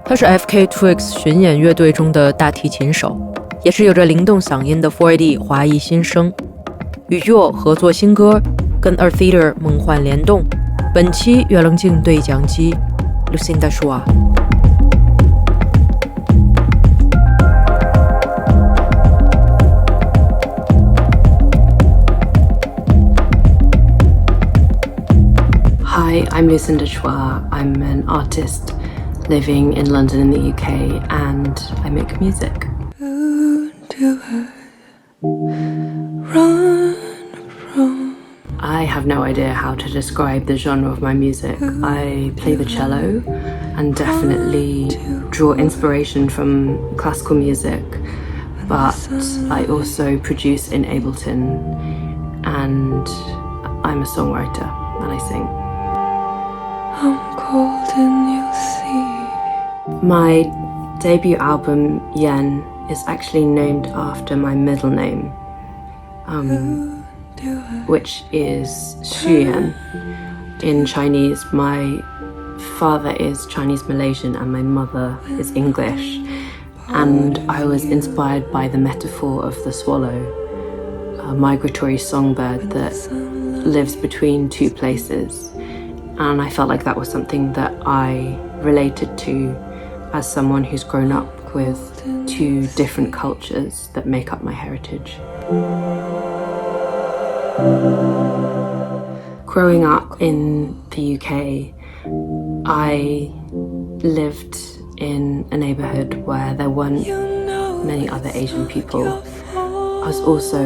他是 FKA twigs 巡演乐队中的大提琴手，也是有着灵动嗓音的 4AD 华裔新声。与yeule合作新歌，跟eartheater梦幻联动。本期乐棱镜对讲机 Lucinda Chua。Hi, I'm Lucinda Chua. I'm an artist living in London in the UK and I make music. Who do I run from? I have no idea how to describe the genre of my music. I play the cello and definitely draw inspiration from classical music, but I also produce in Ableton and I'm a songwriter and I sing. I'm cold and you'll see. My debut album, Yen, is actually named after my middle name, which is Xuyan. In Chinese, my father is Chinese Malaysian and my mother is English. And I was inspired by the metaphor of the swallow, a migratory songbird that lives between two places. And I felt like that was something that I related to as someone who's grown up with two different cultures that make up my heritage. Growing up in the UK, I lived in a neighbourhood where there weren't many other Asian people. I was also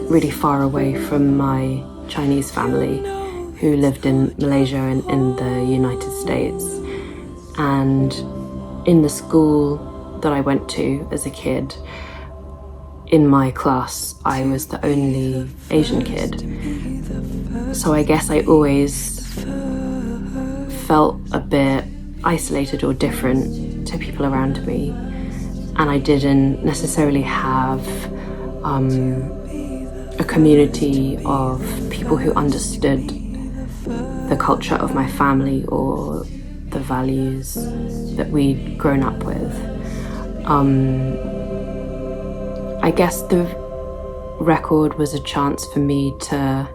really far away from my Chinese family, who lived in Malaysia and in the United States. And in the school that I went to as a kid, in my class, I was the only Asian kid. So I guess I always felt a bit isolated or different to people around me. And I didn't necessarily have a community of people who understood the culture of my family or the values that we'd grown up with. I guess the record was a chance for me to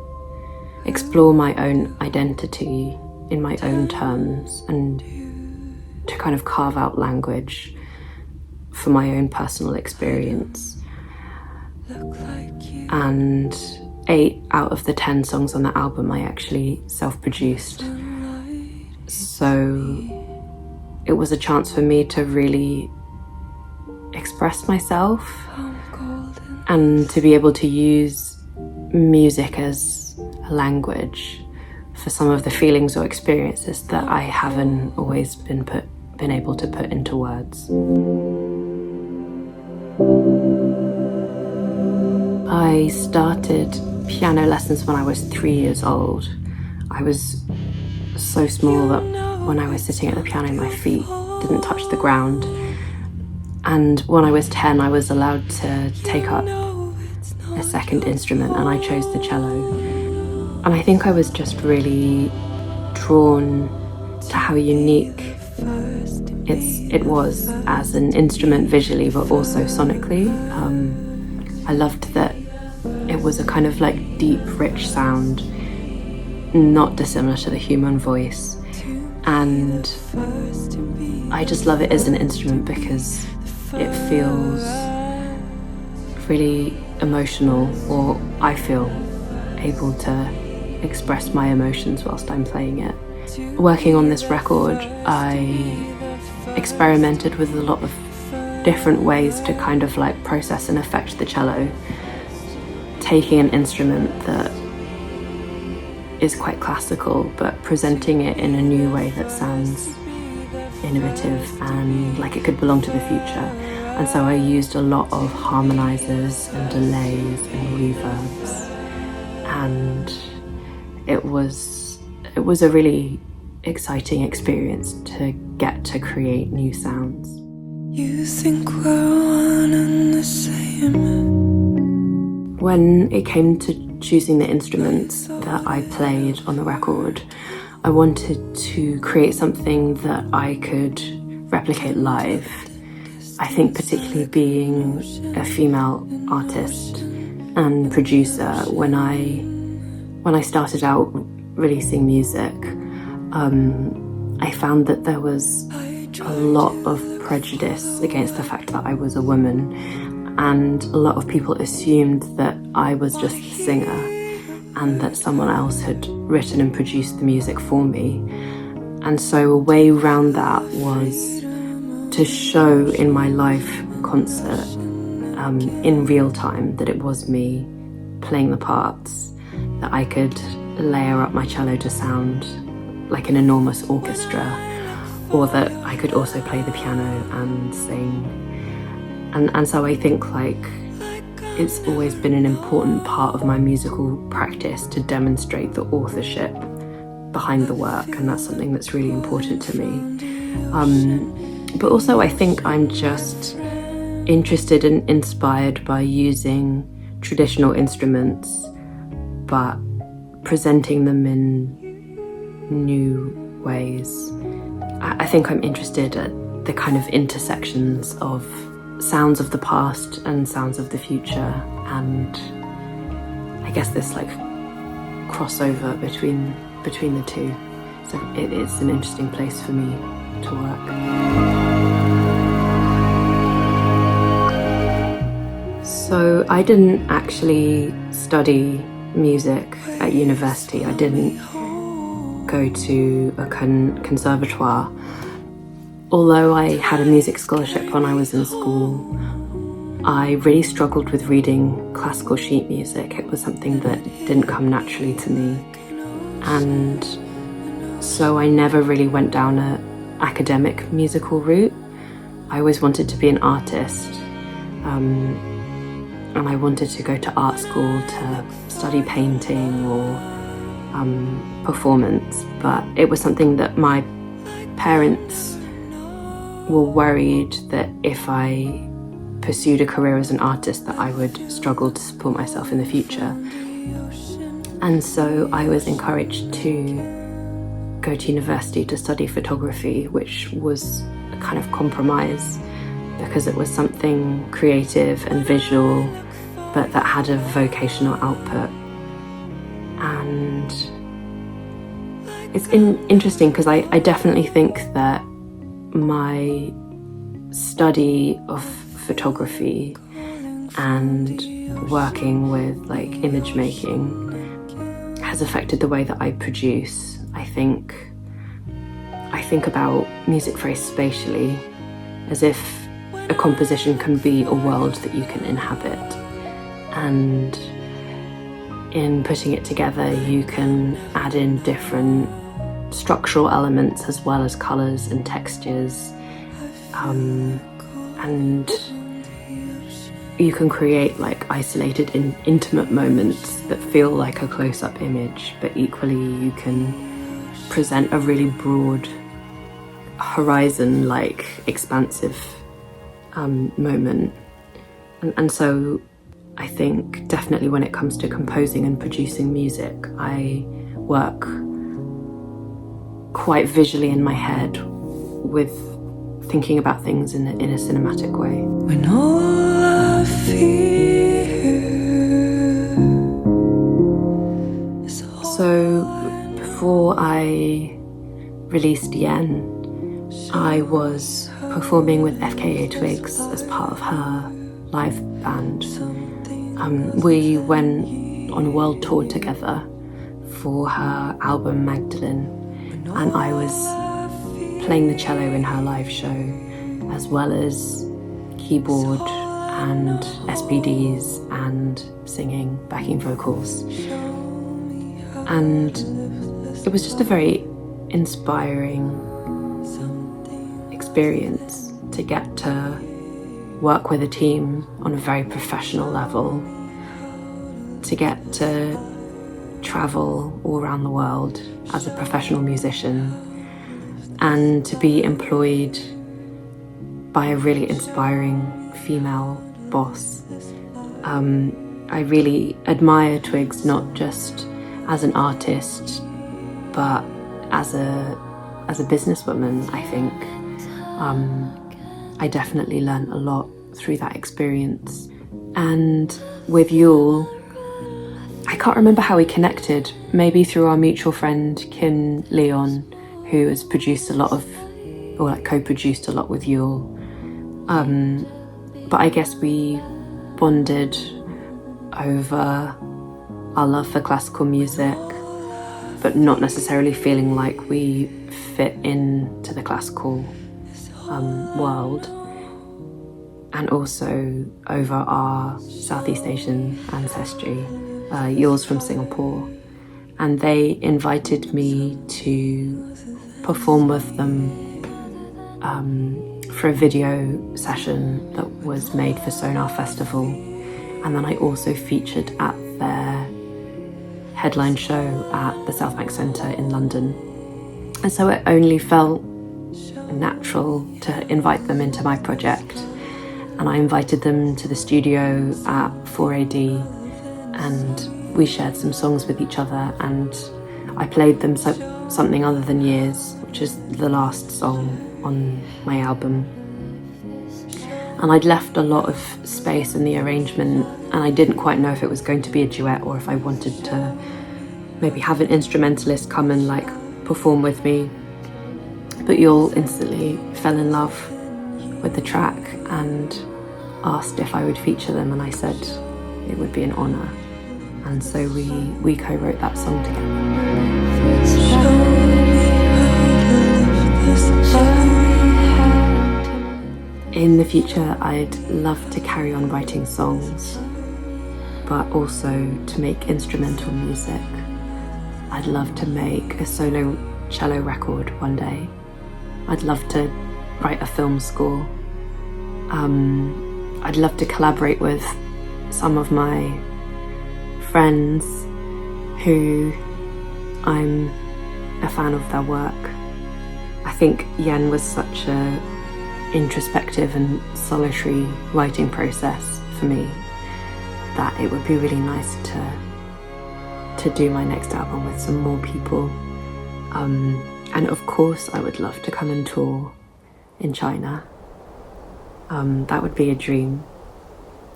explore my own identity in my own terms and to kind of carve out language for my own personal experience. And 8 out of the 10 songs on the album I actually self-produced. So it was a chance for me to really express myself and to be able to use music as a language for some of the feelings or experiences that I haven't always been able to put into words. I started piano lessons when I was 3 years old. I was so small that when I was sitting at the piano, my feet didn't touch the ground. And when I was 10, I was allowed to take up a second instrument and I chose the cello. And I think I was just really drawn to how unique it was as an instrument visually, but also sonically. I loved that it was a kind of like deep, rich sound, not dissimilar to the human voice. And I just love it as an instrument because it feels really emotional, or I feel able to express my emotions whilst I'm playing it. Working on this record, I experimented with a lot of different ways to kind of like process and affect the cello, taking an instrument that is quite classical but presenting it in a new way that sounds innovative and like it could belong to the future. And so I used a lot of harmonizers and delays and reverbs, and it was a really exciting experience to get to create new sounds. You think we're one and the same. When it came to choosing the instruments that I played on the record, I wanted to create something that I could replicate live. I think particularly being a female artist and producer, when I started out releasing music, I found that there was a lot of prejudice against the fact that I was a woman, and a lot of people assumed that I was just a singer and that someone else had written and produced the music for me. And so a way around that was to show in my live concert in real time that it was me playing the parts, that I could layer up my cello to sound like an enormous orchestra, or that I could also play the piano and sing. And so I think like it's always been an important part of my musical practice to demonstrate the authorship behind the work, and that's something that's really important to me. But also I think I'm just interested and inspired by using traditional instruments but presenting them in new ways. I think I'm interested at the kind of intersections of sounds of the past and sounds of the future, and I guess this like crossover between the two. So it's an interesting place for me to work. So I didn't actually study music at university. I didn't go to a conservatoire. Although I had a music scholarship when I was in school, I really struggled with reading classical sheet music. It was something that didn't come naturally to me. And so I never really went down an academic musical route. I always wanted to be an artist. And I wanted to go to art school to study painting or performance. But it was something that my parents were worried that if I pursued a career as an artist that I would struggle to support myself in the future. And so I was encouraged to go to university to study photography, which was a kind of compromise because it was something creative and visual, but that had a vocational output. And it's interesting because I definitely think that my study of photography and working with like image making has affected the way that I produce. I think about music very spatially, as if a composition can be a world that you can inhabit, and in putting it together you can add in different structural elements as well as colours and textures, and you can create like isolated intimate moments that feel like a close-up image, but equally you can present a really broad horizon, like expansive moment. And so I think definitely when it comes to composing and producing music, I work quite visually in my head with thinking about things in a cinematic way. When all I fear is all. So before I released Yen, I was performing with FKA Twigs as part of her live band. We went on a world tour together for her album Magdalene, and I was playing the cello in her live show, as well as keyboard and SPDs and singing backing vocals. And it was just a very inspiring experience to get to work with a team on a very professional level, to get to travel all around the world as a professional musician, and to be employed by a really inspiring female boss. I really admire Twigs not just as an artist, but as a businesswoman. I think I definitely learned a lot through that experience. And with yeule, I can't remember how we connected, maybe through our mutual friend Kim Leon, who has produced a lot of, or like co-produced a lot with yeule. But I guess we bonded over our love for classical music, but not necessarily feeling like we fit into the classical world, and also over our Southeast Asian ancestry. Yeule's from Singapore, and they invited me to perform with them for a video session that was made for Sonar Festival, and then I also featured at their headline show at the South Bank Centre in London. And so it only felt natural to invite them into my project, and I invited them to the studio at 4AD, and we shared some songs with each other, and I played them something other than Years, which is the last song on my album. And I'd left a lot of space in the arrangement, and I didn't quite know if it was going to be a duet or if I wanted to maybe have an instrumentalist come and like perform with me. But yeule instantly fell in love with the track and asked if I would feature them, and I said it would be an honour. And so we co-wrote that song together. In the future, I'd love to carry on writing songs, but also to make instrumental music. I'd love to make a solo cello record one day. I'd love to write a film score. I'd love to collaborate with some of my friends who I'm a fan of their work. I think Yen was such a introspective and solitary writing process for me that it would be really nice to do my next album with some more people. And of course I would love to come and tour in China. That would be a dream.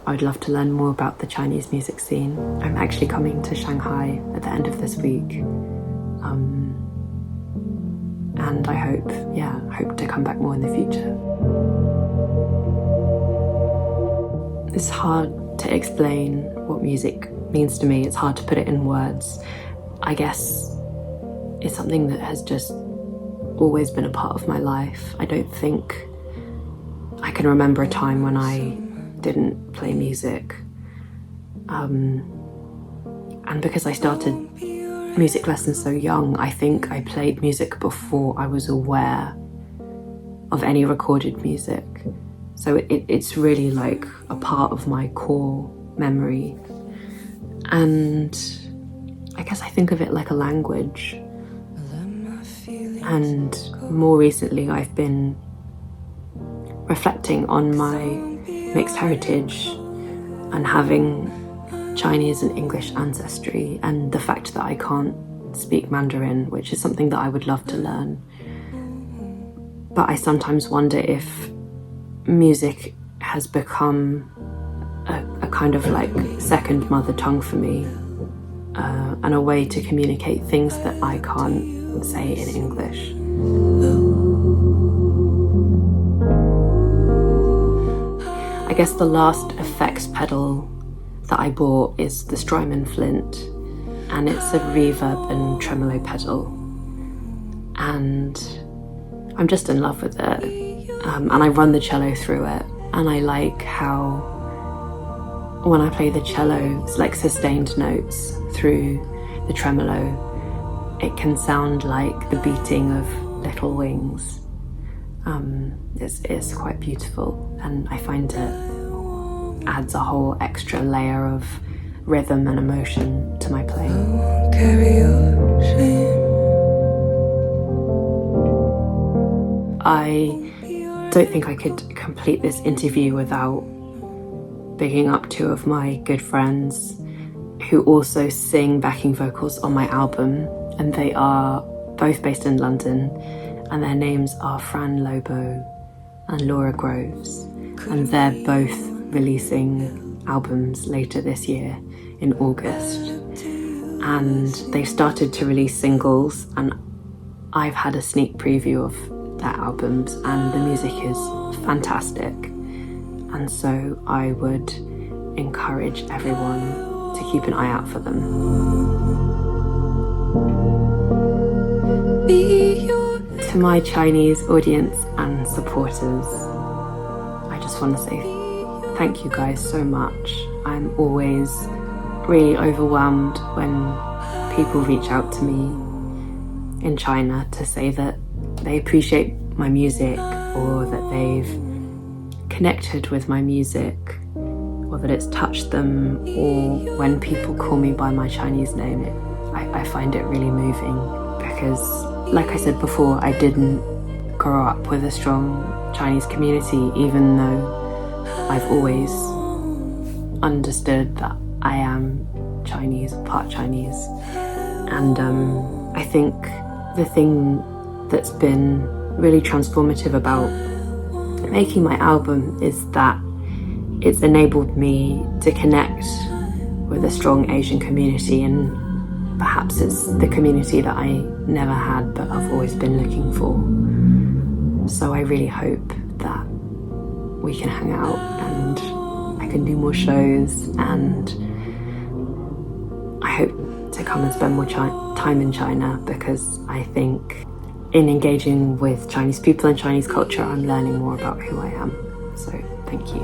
I would love to learn more about the Chinese music scene. I'm actually coming to Shanghai at the end of this week. And I hope to come back more in the future. It's hard to explain what music means to me. It's hard to put it in words. I guess it's something that has just always been a part of my life. I don't think I can remember a time when I didn't play music. And because I started music lessons so young, I think I played music before I was aware of any recorded music. So it's really like a part of my core memory. And I guess I think of it like a language. And more recently, I've been reflecting on my mixed heritage and having Chinese and English ancestry, and the fact that I can't speak Mandarin, which is something that I would love to learn. But I sometimes wonder if music has become a kind of like second mother tongue for me, and a way to communicate things that I can't say in English. I guess the last effects pedal that I bought is the Strymon Flint, and it's a reverb and tremolo pedal, and I'm just in love with it. And I run the cello through it, and I like how when I play the cello, it's like sustained notes through the tremolo. It can sound like the beating of little wings. It's quite beautiful, and I find it adds a whole extra layer of rhythm and emotion to my playing. Carry your shame. I don't think I could complete this interview without bigging up two of my good friends who also sing backing vocals on my album, and they are both based in London, and their names are Fran Lobo and Laura Groves, and they're both releasing albums later this year in August. And they've started to release singles, and I've had a sneak preview of their albums, and the music is fantastic. And so I would encourage everyone to keep an eye out for them. To my Chinese audience and supporters, I just want to say thank you guys so much. I'm always really overwhelmed when people reach out to me in China to say that they appreciate my music, or that they've connected with my music, or that it's touched them, or when people call me by my Chinese name. I find it really moving because, like I said before, I didn't grow up with a strong Chinese community, even though I've always understood that I am Chinese, part Chinese. And I think the thing that's been really transformative about making my album is that it's enabled me to connect with a strong Asian community, and perhaps it's the community that I never had but I've always been looking for. So I really hope that we can hang out and I can do more shows, and I hope to come and spend more time in China, because I think in engaging with Chinese people and Chinese culture, I'm learning more about who I am. So thank you.